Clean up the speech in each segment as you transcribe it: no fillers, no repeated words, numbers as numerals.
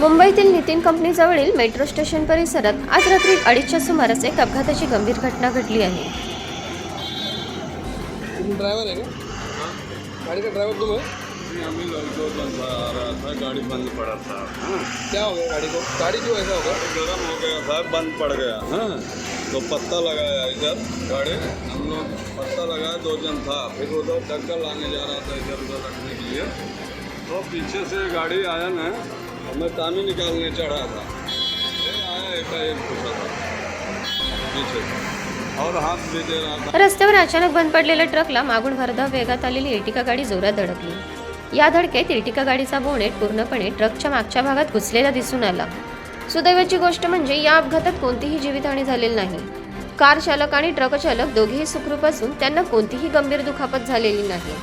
मुंबईतील Nitin कंपनीजवळील metro station परिसरात आज रात्री 2:30च्या सुमारास एक अपघाताची गंभीर घटना घडली आहे। तुम ड्राइवर है क्या? गाड़ी का ड्राइवर तुम है? अभी लड़कों बंद आ रहा था, गाड़ी बंद पड़ा था। क्या हो गया गाड़ी को? गाड़ी क्यों ऐसा होगा? गर्म हो गया था, बंद पड़ गया। हाँ, तो पत्ता लगाया इधर गाड़ी, हम लोग पत्ता लगाया, 2 जन था, फिर उधर टक्कर लाने जा रहा था इधर उधर रखने के लिए, तो पीछे से गाड़ी आया ना, हमें टानी निकालने चढ़ा था, ये आया एकाएक घुसा था पीछे और हाथ भी दे रहा था। रस्त्यावर अचानक बंद पडलेल्या ट्रकला मागून भरधाव वेगात आलेली एर्टिगा गाडी जोरात धडकली। या धडकेत एर्टिगा गाडीचा बोनेट पूर्णपणे ट्रकच्या मागच्या भागात घुसलेला दिसून आला। सुदैवाची गोष्ट म्हणजे या अपघातात कोणतीही जीवितहानी झालेली नाही। कार चालक आणि ट्रक चालक दोघेही सुखरूप असून त्यांना कोणतीही गंभीर दुखापत झालेली नाही।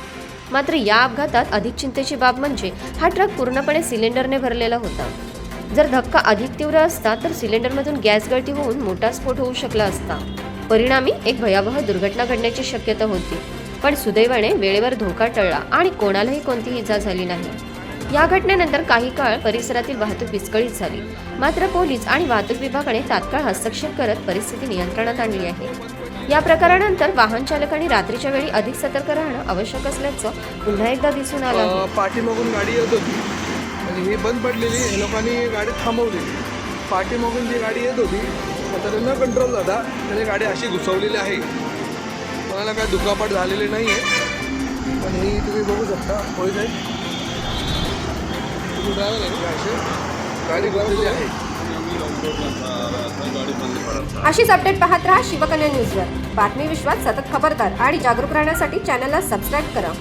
मात्र या अपघातात अधिक चिंतेची बाब म्हणजे हा ट्रक पूर्णपणे सिलेंडरने भरलेला होता। जर धक्का अधिक तीव्र असता तर सिलेंडरमधून गॅस गळती होऊन मोठा स्फोट होऊ शकला असता। परिणामी एक भयावह दुर्घटना घडण्याची शक्यता होती, पण सुदैवाने वेळेवर धोका टळला आणि कोणालाही कोणतीही इजा झाली नाही। या घटनेनंतर काही काळ परिसरातील वाहतूक विस्कळीत झाली, मात्र पोलीस आणि वाहतूक विभागाने तात्काळ हस्तक्षेप करत परिस्थिती नियंत्रणात आणली आहे। या प्रकारानंतर वाहन चालकांनी रात्रीच्या वेळी अधिक सतर्क राहणं आवश्यक असल्याचं पुन्हा एकदा दिसून आलं आहे। पाठीमागून गाडी येत होती आणि ही बंद पडलेली, हे लोकांनी गाडी थांबवलेली। पाठीमागून जी गाडी येत होती तर न कंट्रोल झाला, त्याने गाडी अशी घुसवलेली आहे। कोणाला काय दुखापत झालेली नाही आहे, पण ही तुम्ही बघू शकता। होईल आहे तुम्ही ड्रायव्हर आहे का? अशी गाडी घुसलेली आहे। अशीच अपडेट पाहत रहा शिवकन्या न्यूजवर। बातमी विश्वात सतत खबरदार आणि जागरूक राहण्यासाठी चॅनलला सबस्क्राईब करा।